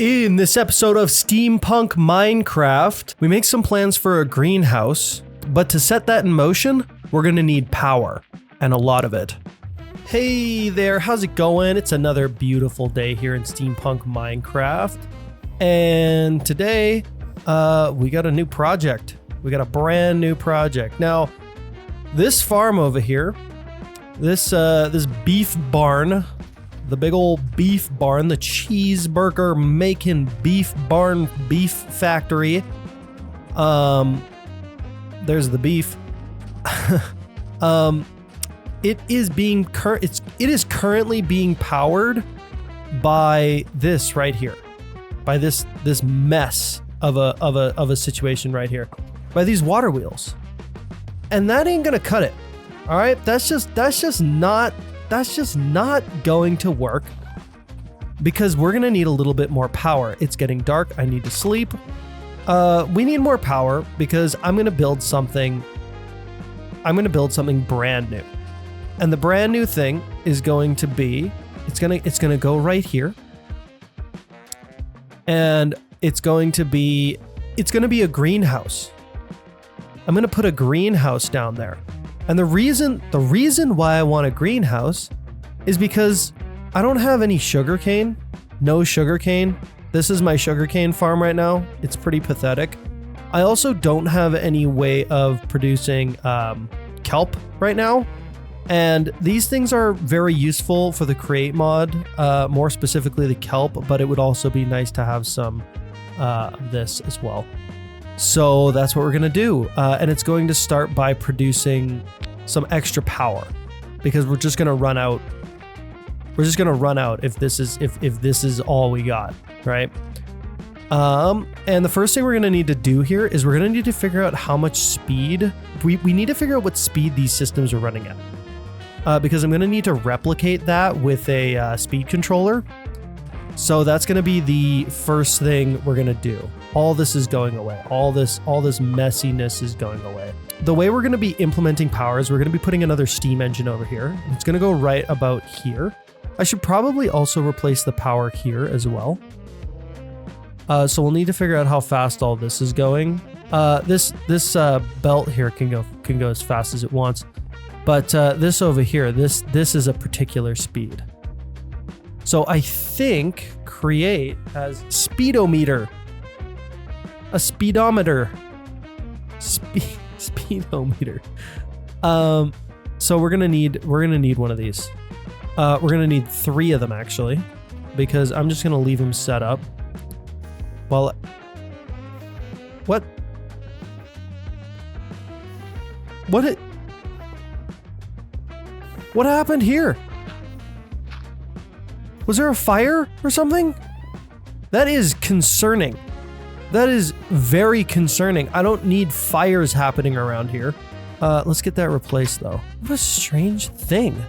In this episode of Steampunk Minecraft, we make some plans for a greenhouse, but to set that in motion, we're gonna need power, and a lot of it. Hey there, how's it going? It's another beautiful day here in Steampunk Minecraft, and today, we got a new project. We got a brand new project. Now, this farm over here, this beef barn, the big old beef barn, the cheeseburger making beef barn beef factory. There's the beef. It is currently being powered by this right here, by this mess of a situation right here, by these water wheels, and that ain't gonna cut it. All right, that's just not going to work, because we're gonna need a little bit more power. It's getting dark. I need to sleep. We need more power because I'm gonna build something brand new, and the brand new thing is going to be it's gonna go right here, and it's gonna be a greenhouse. I'm gonna put a greenhouse down there. And the reason why I want a greenhouse is because I don't have any sugarcane. No sugarcane. This is my sugarcane farm right now. It's pretty pathetic. I also don't have any way of producing kelp right now. And these things are very useful for the create mod, more specifically the kelp, but it would also be nice to have some of this as well. So that's what we're gonna do, and it's going to start by producing some extra power, because we're just gonna run out. We're just gonna run out if this is all we got, right? And the first thing we're gonna need to do here is we're gonna need to figure out how much speed we need to figure out what speed these systems are running at, because I'm gonna need to replicate that with a speed controller. So that's going to be the first thing we're going to do. All this is going away. All this messiness is going away. The way we're going to be implementing power is we're going to be putting another steam engine over here. It's going to go right about here. I should probably also replace the power here as well. So we'll need to figure out how fast all this is going. This belt here can go as fast as it wants, but this over here, this is a particular speed. So I think create has speedometer, a speedometer, speedometer. So we're gonna need one of these. We're gonna need 3 of them actually, because I'm just gonna leave them set up. Well, what happened here? Was there a fire or something? That is concerning. That is very concerning. I don't need fires happening around here. Let's get that replaced though. What a strange thing.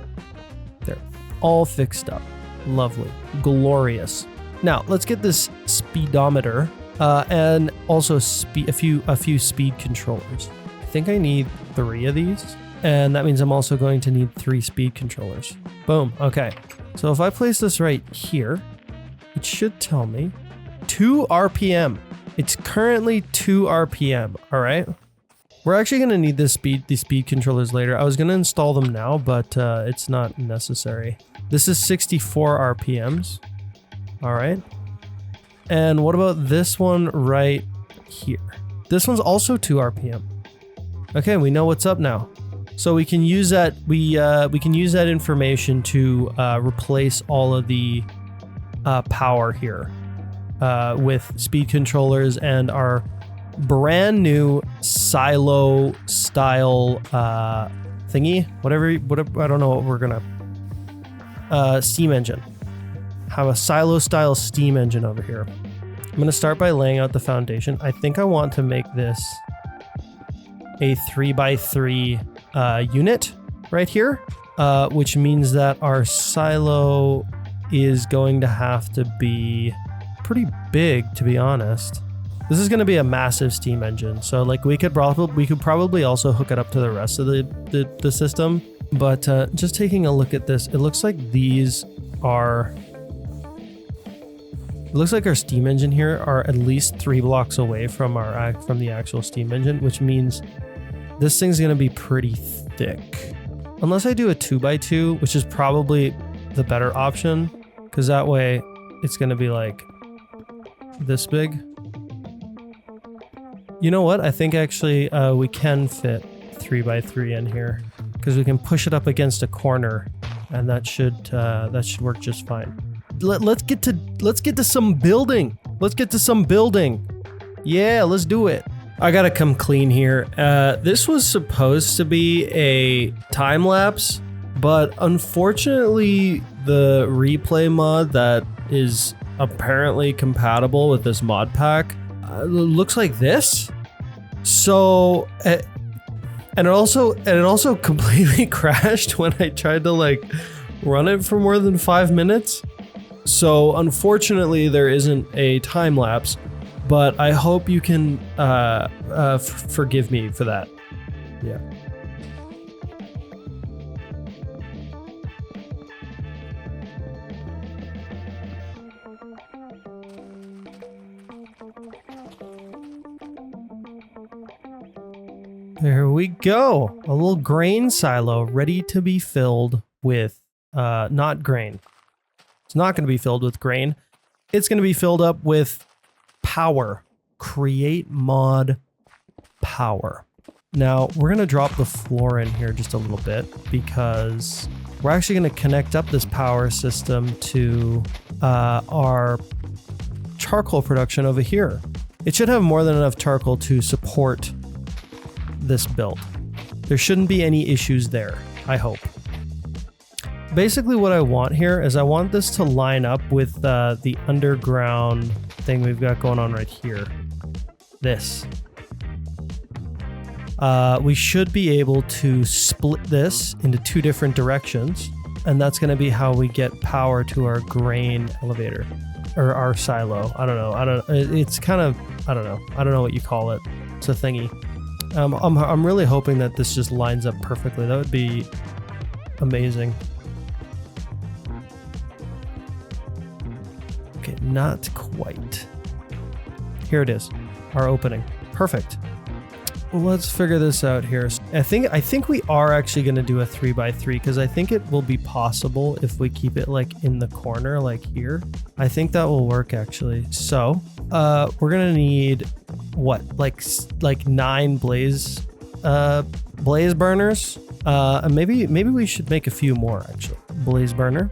They're all fixed up. Lovely. Glorious. Now, let's get this speedometer and also a few speed controllers. I think I need 3 of these, and that means I'm also going to need 3 speed controllers. Boom. Okay. So if I place this right here, it should tell me 2 RPM. It's currently 2 RPM. All right. We're actually going to need these speed controllers later. I was going to install them now, but it's not necessary. This is 64 RPMs. All right. And what about this one right here? This one's also 2 RPM. Okay, we know what's up now. So we can use that. We can use that information to replace all of the power here with speed controllers and our brand new silo style thingy. Whatever. I don't know what we're gonna steam engine. Have a silo style steam engine over here. I'm gonna start by laying out the foundation. I think I want to make this a 3x3 unit right here, which means that our silo is going to have to be pretty big, to be honest. This is going to be a massive steam engine, so like we could probably also hook it up to the rest of the system. But just taking a look at this, it looks like these are It looks like our steam engine here are at least 3 blocks away from the actual steam engine, which means this thing's gonna be pretty thick. Unless I do a 2x2, which is probably the better option, because that way it's gonna be like this big. You know what? I think actually we can fit 3x3 in here because we can push it up against a corner, and that should work just fine. Let's get to some building. Let's get to some building. Yeah, let's do it. I gotta come clean here. This was supposed to be a time lapse, but unfortunately the replay mod that is apparently compatible with this mod pack looks like this. So and it also completely crashed when I tried to like run it for more than 5 minutes. So unfortunately there isn't a time lapse, but I hope you can forgive me for that. Yeah. There we go. A little grain silo ready to be filled with, not grain. It's not going to be filled with grain. It's going to be filled up with power. Create mod power. Now, we're going to drop the floor in here just a little bit because we're actually going to connect up this power system to our charcoal production over here. It should have more than enough charcoal to support this build. There shouldn't be any issues there, I hope. Basically what I want here is I want this to line up with the underground thing we've got going on right here. This. We should be able to split this into 2 different directions, and that's going to be how we get power to our grain elevator. Or our silo. I don't know. It's kind of, I don't know what you call it. It's a thingy. I'm really hoping that this just lines up perfectly. That would be amazing. Okay, not quite. Here it is, our opening. Perfect. Let's figure this out here. I think we are actually going to do a 3x3 because I think it will be possible if we keep it like in the corner, like here. I think that will work actually. So, we're gonna need what, like 9 blaze burners. And maybe we should make a few more actually. Blaze burner.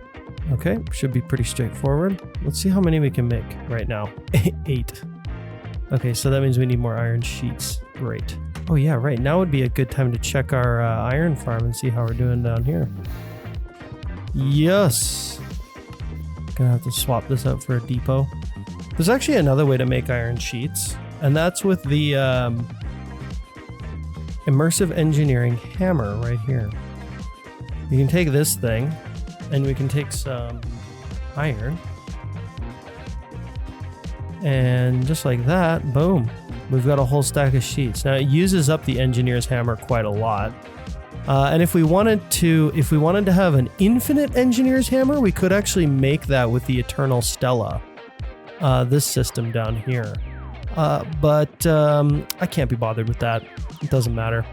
Okay, should be pretty straightforward. Let's see how many we can make right now. 8. Okay, so that means we need more iron sheets. Great. Oh yeah, right. Now would be a good time to check our iron farm and see how we're doing down here. Yes. Gonna have to swap this out for a depot. There's actually another way to make iron sheets, and that's with the immersive engineering hammer right here. You can take this thing, and we can take some iron, and just like that, boom. We've got a whole stack of sheets. Now it uses up the engineer's hammer quite a lot. And if we wanted to have an infinite engineer's hammer, we could actually make that with the Eternal Stella. This system down here. But I can't be bothered with that. It doesn't matter.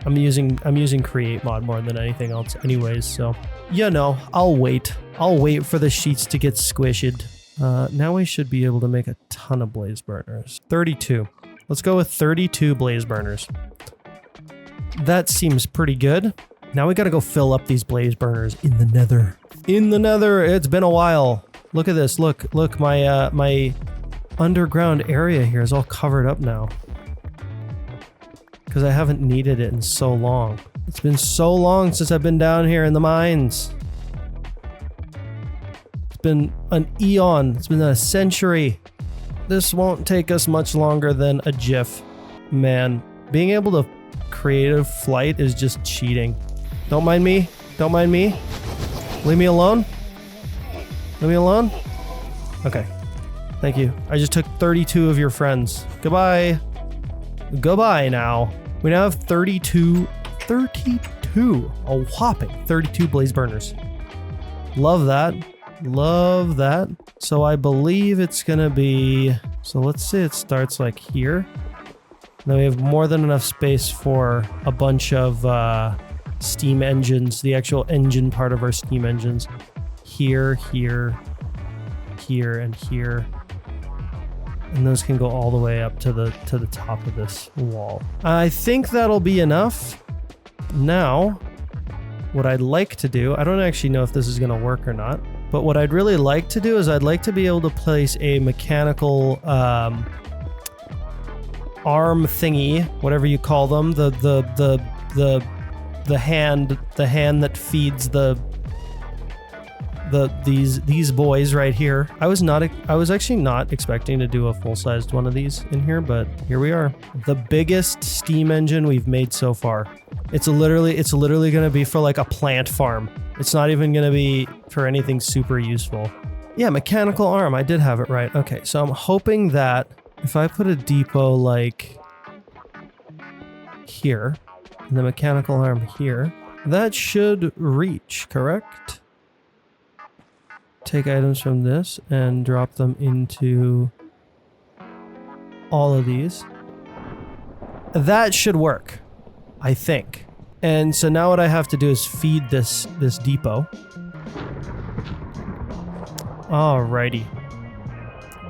I'm using create mod more than anything else anyways, so you know, I'll wait for the sheets to get squished. Now we should be able to make a ton of blaze burners. 32. Let's go with 32 blaze burners. That seems pretty good. Now we gotta go fill up these blaze burners in the nether. In the nether, it's been a while. Look at this, look, my my underground area here is all covered up now. Because I haven't needed it in so long. It's been so long since I've been down here in the mines. It's been an eon, it's been a century. This won't take us much longer than a GIF. Man, being able to creative flight is just cheating. Don't mind me. Don't mind me. Leave me alone. Leave me alone. Okay. Thank you. I just took 32 of your friends. Goodbye. Goodbye now. We now have 32. A whopping 32 blaze burners. Love that. Love that. So I believe it's gonna be, so let's say it starts like here. Now we have more than enough space for a bunch of steam engines, the actual engine part of our steam engines. Here, here, here, and here. And those can go all the way up to the top of this wall. I think that'll be enough. Now, what I'd like to do, I don't actually know if this is gonna work or not, but what I'd really like to do is I'd like to be able to place a mechanical arm thingy, whatever you call them, the hand that feeds these boys right here. I was actually not expecting to do a full-sized one of these in here, but here we are. The biggest steam engine we've made so far. It's literally going to be for like a plant farm. It's not even going to be for anything super useful. Yeah, mechanical arm. I did have it right. Okay, so I'm hoping that if I put a depot like here, and the mechanical arm here, that should reach, correct? Take items from this and drop them into all of these. That should work, I think. And so now what I have to do is feed this depot. Alrighty.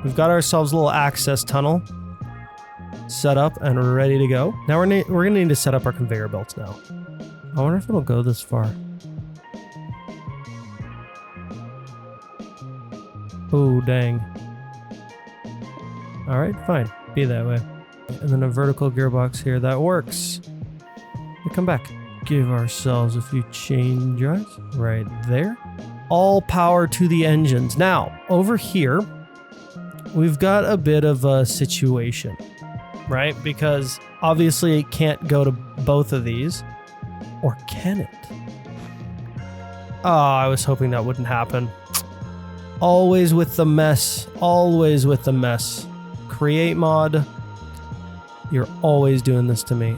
We've got ourselves a little access tunnel set up and ready to go. Now we're gonna need to set up our conveyor belts now. I wonder if it'll go this far. Oh, dang. Alright, fine. Be that way. And then a vertical gearbox here. That works. We come back. Give ourselves a few chain drives right there. All power to the engines. Now, over here, we've got a bit of a situation, right? Because obviously it can't go to both of these. Or can it? Oh, I was hoping that wouldn't happen. Always with the mess. Always with the mess. Create mod. You're always doing this to me.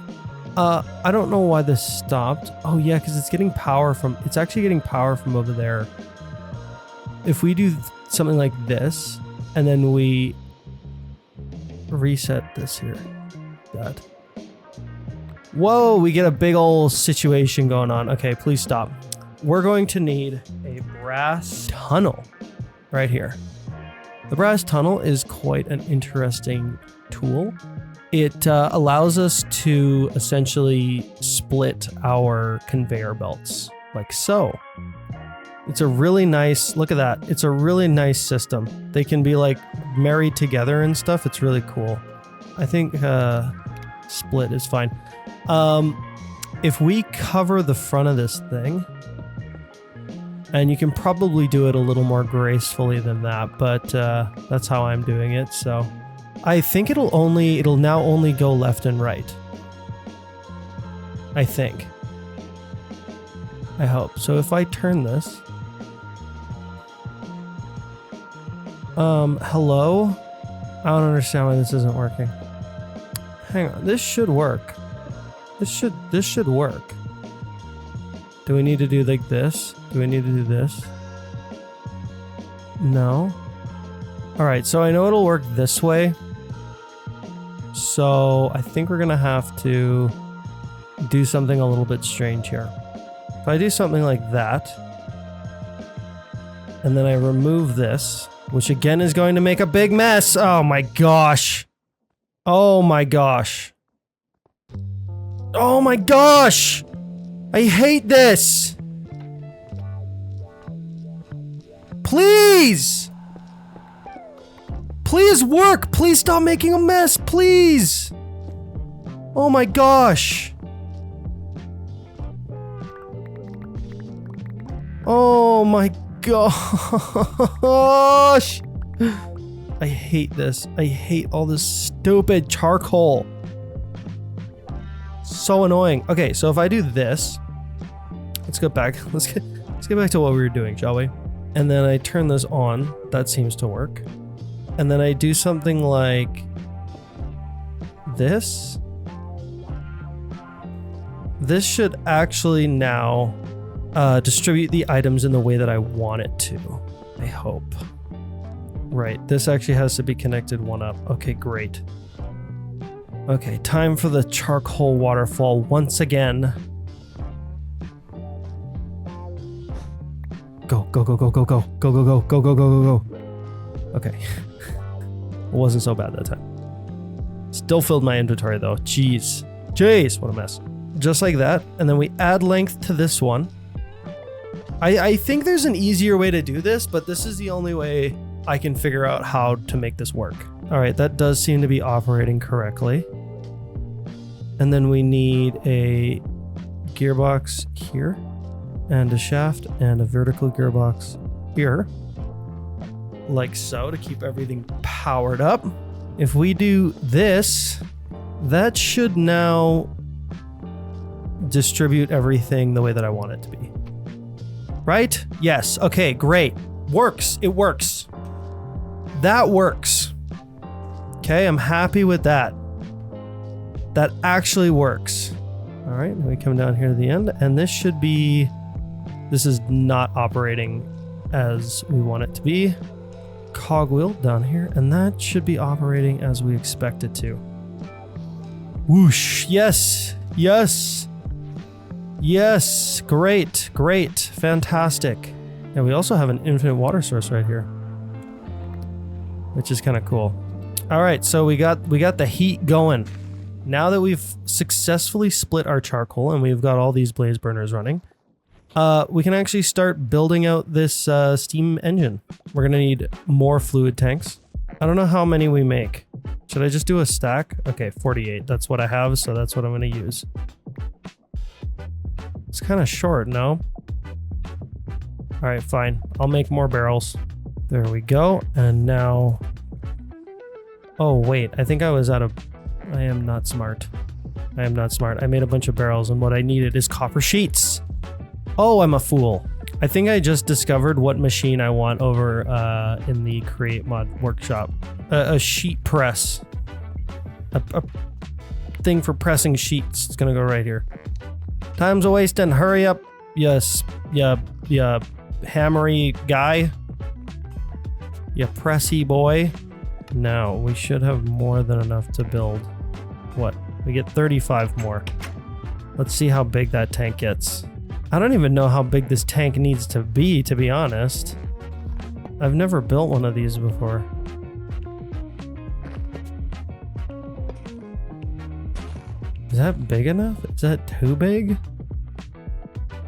I don't know why this stopped. Oh yeah, because it's getting power from... It's actually getting power from over there. If we do something like this, and then we reset this here. That. Whoa, we get a big old situation going on. Okay, please stop. We're going to need a brass tunnel right here. The brass tunnel is quite an interesting tool. It allows us to essentially split our conveyor belts, like so. It's a really nice, look at that. It's a really nice system. They can be like married together and stuff. It's really cool. I think split is fine. If we cover the front of this thing, and you can probably do it a little more gracefully than that, but that's how I'm doing it, so. I think it'll now only go left and right. I think. I hope. So if I turn this. Hello? I don't understand why this isn't working. Hang on, this should work. This should work. Do we need to do like this? Do we need to do this? No. Alright, so I know it'll work this way. So I think we're gonna have to do something a little bit strange here. If I do something like that, and then I remove this, which again is going to make a big mess. Oh my gosh. Oh my gosh. Oh my gosh! I hate this! Please! Please work! Please stop making a mess! Please! Oh my gosh! Oh my gosh! I hate this. I hate all this stupid charcoal. So annoying. Okay, so if I do this, let's go back. Let's get back to what we were doing, shall we? And then I turn this on. That seems to work. And then I do something like this. This should actually now distribute the items in the way that I want it to. I hope. Right, this actually has to be connected one up. Okay, great. Okay, time for the charcoal waterfall once again. Go, go, go, go, go, go, go, go, go, go, go, go, go, go. Okay. It wasn't so bad that time. Still filled my inventory though. Jeez. Jeez, what a mess. Just like that. And then we add length to this one. I think there's an easier way to do this, but this is the only way I can figure out how to make this work. All right, that does seem to be operating correctly. And then we need a gearbox here, and a shaft, and a vertical gearbox here. Like so, to keep everything powered up. If we do this, that should now distribute everything the way that I want it to be. Right? Yes. Okay, great. Works. It works. That works. Okay, I'm happy with that. That actually works. All right, then we come down here to the end, and this should be... This is not operating as we want it to be. Cogwheel down here, and that should be operating as we expect it to. Whoosh. Yes. Yes. Yes. Great. Great. Fantastic. And we also have an infinite water source right here, which is kind of cool. All right, so we got the heat going. Now that we've successfully split our charcoal and we've got all these blaze burners running, we can actually start building out this steam engine. We're gonna need more fluid tanks. I don't know how many we make. Should I just do a stack? Okay, 48. That's what I have, so that's what I'm gonna use. It's kind of short, no? All right, fine. I'll make more barrels. There we go. And now... Oh, wait. I think I was out of... I am not smart. I am not smart. I made a bunch of barrels, and what I needed is copper sheets. Oh, I'm a fool. I think I just discovered what machine I want over in the Create Mod workshop. A sheet press. A thing for pressing sheets. It's gonna go right here. Time's a wasting. Hurry up. Yes. Yeah. Hammery guy. You pressy boy. Now, we should have more than enough to build. What? We get 35 more. Let's see how big that tank gets. I don't even know how big this tank needs to be honest. I've never built one of these before. Is that big enough? Is that too big?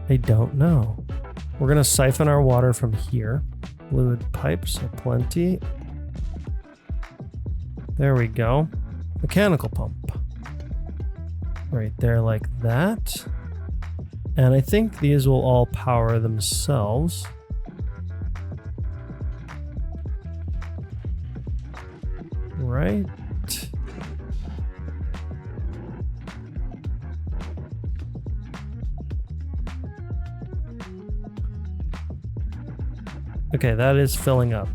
I don't know. We're gonna siphon our water from here. Fluid pipes are plenty. There we go. Mechanical pump. Right there like that. And I think these will all power themselves. Right. Okay, that is filling up,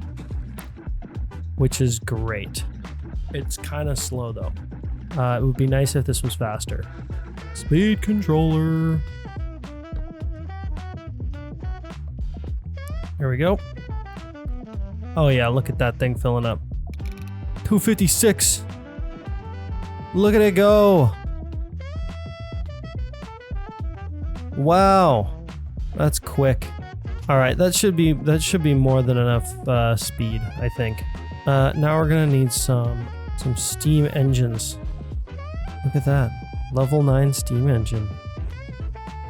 which is great. It's kind of slow though. It would be nice if this was faster. Speed controller. There we go. Oh yeah, look at that thing filling up. 256. Look at it go. Wow. That's quick. All right, that should be more than enough speed, I think. Now we're gonna need some steam engines. Look at that, level 9 steam engine.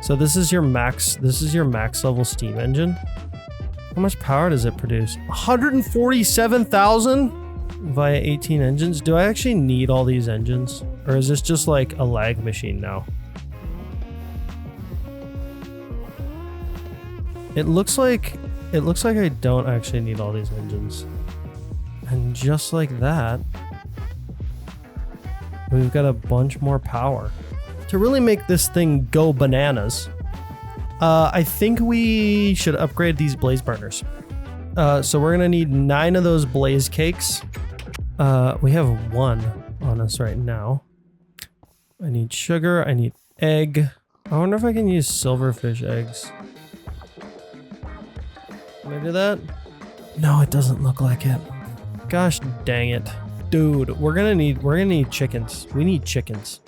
So this is your max level steam engine. How much power does it produce? 147,000 via 18 engines. Do I actually need all these engines, or is this just like a lag machine now? It looks like I don't actually need all these engines. And just like that, we've got a bunch more power. To really make this thing go bananas, I think we should upgrade these blaze burners. So we're gonna need 9 of those blaze cakes. We have 1 on us right now. I need sugar, I need egg. I wonder if I can use silverfish eggs. Can I do that? No, it doesn't look like it. Gosh dang it. Dude, we're gonna need chickens. We need chickens.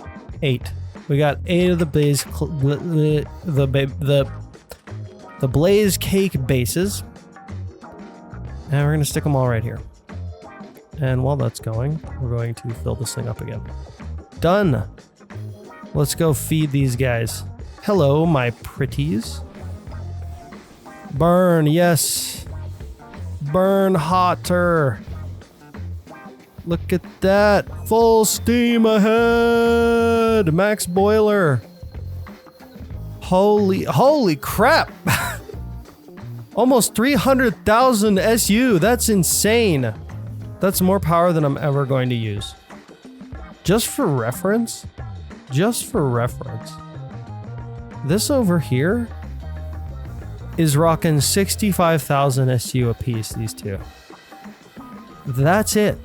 8. We got 8 of the blaze cake bases. And we're gonna stick them all right here. And while that's going, we're going to fill this thing up again. Done. Let's go feed these guys. Hello, my pretties. Burn, yes. Burn hotter. Look at that. Full steam ahead. Max boiler. Holy crap. Almost 300,000 SU. That's insane. That's more power than I'm ever going to use. Just for reference, this over here is rocking 65,000 SU a piece, these two. That's it.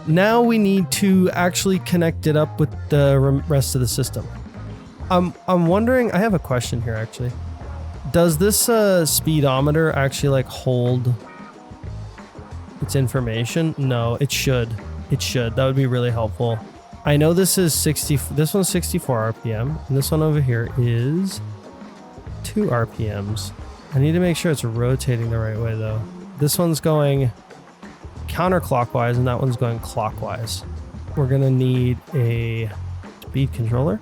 Now we need to actually connect it up with the rest of the system. I'm wondering, I have a question here actually. Does this speedometer actually like hold its information? No, it should. It should. That would be really helpful. I know this is 60, this one's 64 RPM, and this one over here is 2 RPMs. I need to make sure it's rotating the right way though. This one's going counterclockwise and that one's going clockwise. We're gonna need a speed controller.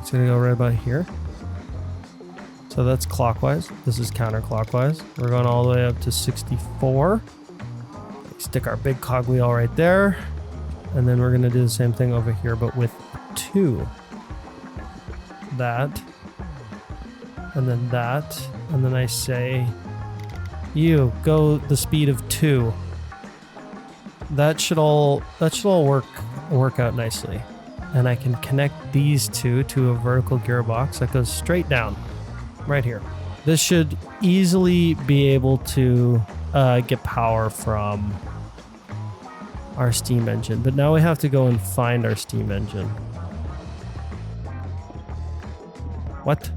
It's gonna go right about here. So that's clockwise. This is counterclockwise. We're going all the way up to 64. Stick our big cogwheel right there. And then we're gonna do the same thing over here, but with 2. That. And then that. And then I say, you go the speed of 2. That should all work out nicely. And I can connect these two to a vertical gearbox that goes straight down right here. This should easily be able to get power from our steam engine, but now we have to go and find our steam engine. What?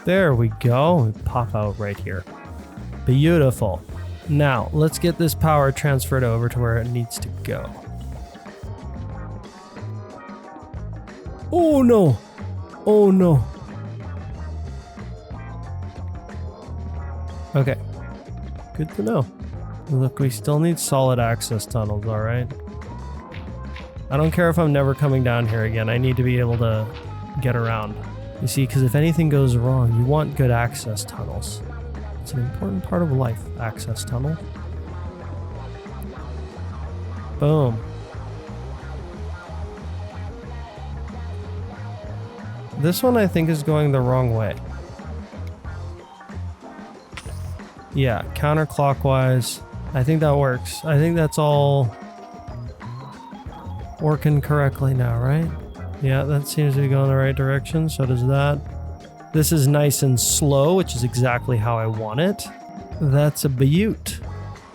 There we go. We pop out right here. Beautiful. Now let's get this power transferred over to where it needs to go. Oh no. Oh no. Okay. Good to know. Look, we still need solid access tunnels, alright? I don't care if I'm never coming down here again. I need to be able to get around. You see, because if anything goes wrong, you want good access tunnels. It's an important part of life, access tunnel. Boom. This one I think is going the wrong way. Yeah, counterclockwise. I think that works. I think that's all working correctly now, right? Yeah, that seems to be going the right direction. So does that. This is nice and slow, which is exactly how I want it. That's a beaut.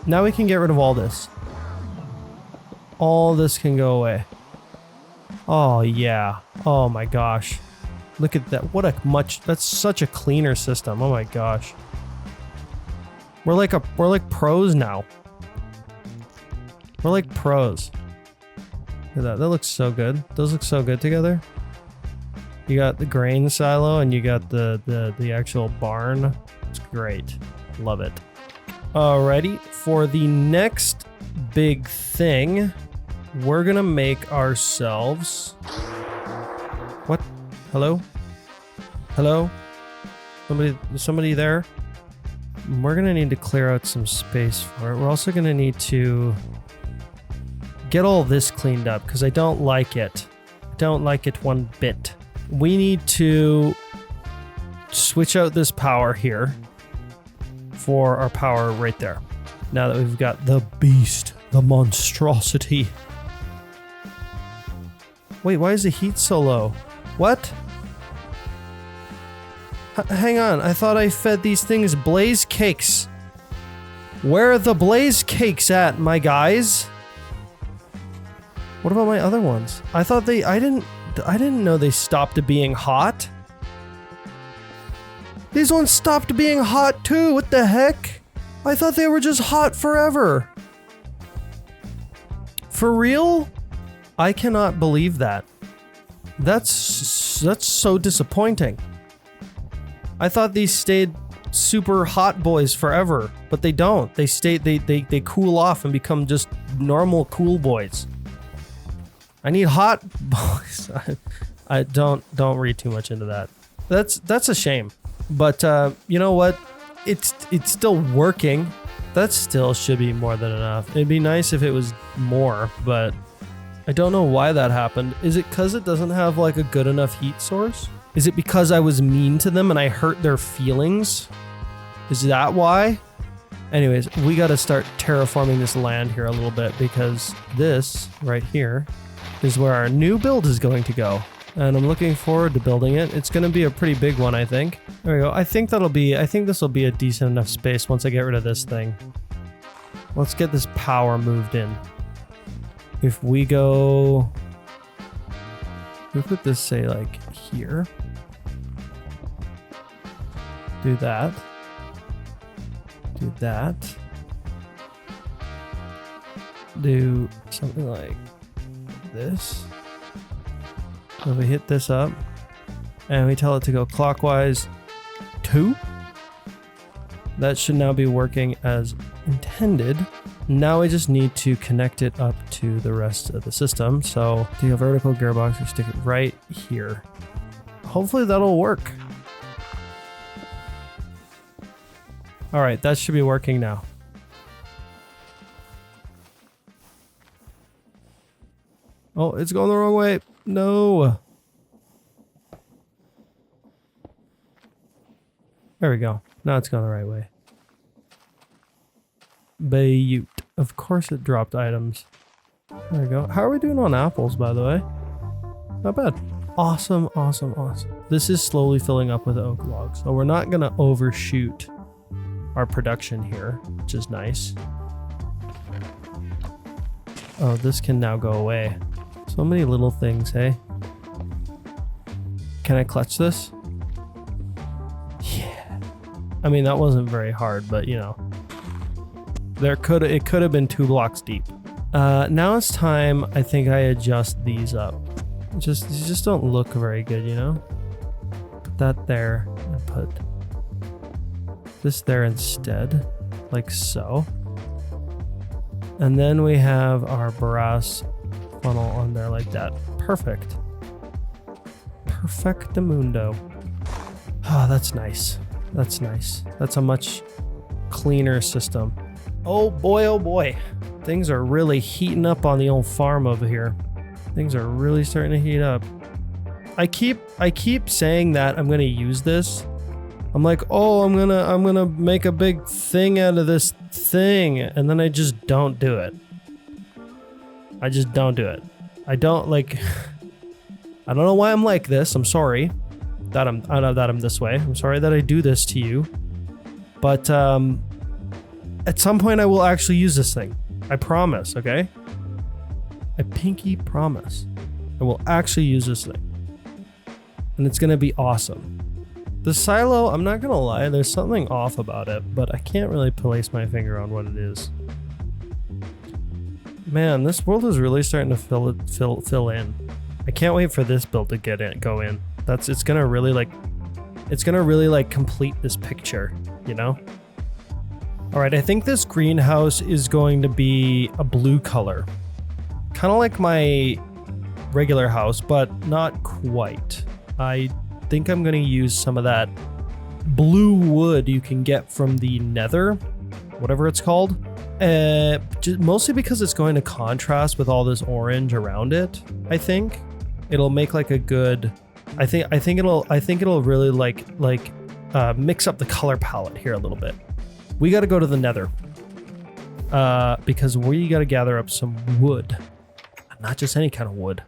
Now we can get rid of all this. All this can go away. Oh yeah. Oh my gosh. Look at that. What a much, that's such a cleaner system. Oh my gosh. We're like pros now. We're like pros. Look at that. That looks so good. Those look so good together. You got the grain silo and you got the actual barn. It's great. Love it. Alrighty. For the next big thing, we're gonna make ourselves... What? Hello? Hello? Somebody there? We're gonna need to clear out some space for it. We're also gonna need to get all this cleaned up because I don't like it. I don't like it one bit. We need to switch out this power here for our power right there. Now that we've got the beast, the monstrosity. Wait, why is the heat so low? What? Hang on, I thought I fed these things blaze cakes. Where are the blaze cakes at, my guys? What about my other ones? I thought I didn't know they stopped being hot. These ones stopped being hot too. What the heck? I thought they were just hot forever. For real? I cannot believe that. That's so disappointing. I thought these stayed super hot boys forever, but they don't. They cool off and become just normal cool boys. I need hot boys. I don't read too much into that. That's a shame. But you know what? It's still working. That still should be more than enough. It'd be nice if it was more, but I don't know why that happened. Is it because it doesn't have like a good enough heat source? Is it because I was mean to them and I hurt their feelings? Is that why? Anyways, we got to start terraforming this land here a little bit, because this right here is where our new build is going to go. And I'm looking forward to building it. It's going to be a pretty big one, I think. There we go. I think this will be a decent enough space once I get rid of this thing. Let's get this power moved in. If we go... we put this, say, like, here. Do that. Do that. Do something like this. So if we hit this up and we tell it to go clockwise 2, that should now be working as intended. Now we just need to connect it up to the rest of the system. So do a vertical gearbox, we stick it right here. Hopefully that'll work. All right, that should be working now. Oh, it's going the wrong way. No. There we go. Now it's going the right way. Bayute. Of course it dropped items. There we go. How are we doing on apples, by the way? Not bad. Awesome, awesome, awesome. This is slowly filling up with oak logs, so we're not going to overshoot our production here, which is nice. Oh, this can now go away. So many little things, hey? Can I clutch this? Yeah. I mean, that wasn't very hard, but you know. It could have been 2 blocks deep. Now it's time, I think I adjust these up. These just don't look very good, you know? Put that there and put this there instead, like so. And then we have our brass funnel on there like that. Perfect. Perfectamundo. Oh, that's nice. That's nice. That's a much cleaner system. Oh boy, things are really heating up on the old farm over here. Things are really starting to heat up. I keep saying that I'm gonna use this. I'm like, oh, I'm gonna make a big thing out of this thing, and then I just don't do it. I just don't do it. I don't like. I don't know why I'm like this. I'm sorry that I'm this way. I'm sorry that I do this to you. But at some point I will actually use this thing. I promise, okay? I pinky promise. I will actually use this thing. And it's gonna be awesome. The silo, I'm not gonna lie, there's something off about it, but I can't really place my finger on what it is. Man, this world is really starting to fill in. I can't wait for this build to go in. It's gonna really complete this picture, you know? All right, I think this greenhouse is going to be a blue color. Kind of like my regular house, but not quite. I think I'm going to use some of that blue wood you can get from the nether, whatever it's called. Mostly because it's going to contrast with all this orange around it, I think. It'll make like a good... I think it'll really mix up the color palette here a little bit. We got to go to the nether because we got to gather up some wood. Not just any kind of wood.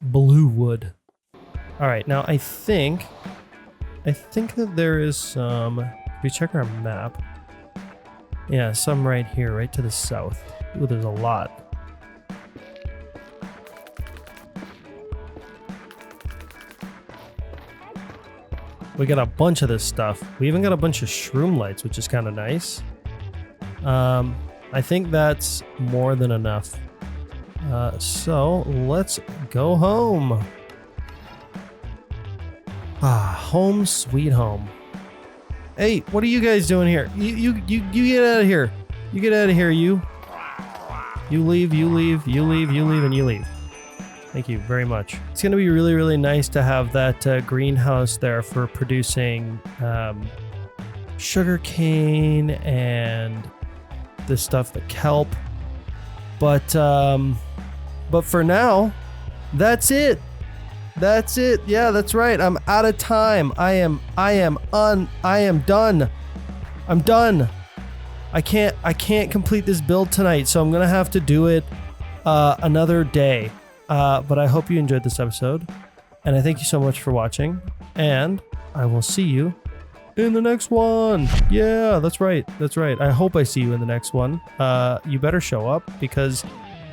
Blue wood. All right, now I think that there is some... If we check our map. Yeah, some right here, right to the south. Ooh, there's a lot. We got a bunch of this stuff. We even got a bunch of shroom lights, which is kind of nice. I think that's more than enough. So let's go home. Home sweet home. Hey, what are you guys doing here? You get out of here. You get out of here, you. You leave, you leave, you leave, you leave, and you leave. Thank you very much. It's going to be really, really nice to have that greenhouse there for producing sugar cane and this stuff, the kelp. But for now, that's it. That's it. Yeah, that's right. I'm out of time. I am done. I'm done. I can't complete this build tonight, so I'm gonna have to do it another day. But I hope you enjoyed this episode, and I thank you so much for watching, and I will see you in the next one. Yeah, that's right. That's right. I hope I see you in the next one. You better show up because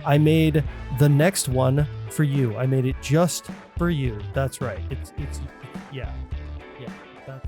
I made the next one for you. I made it just for you. That's right. It's yeah. That's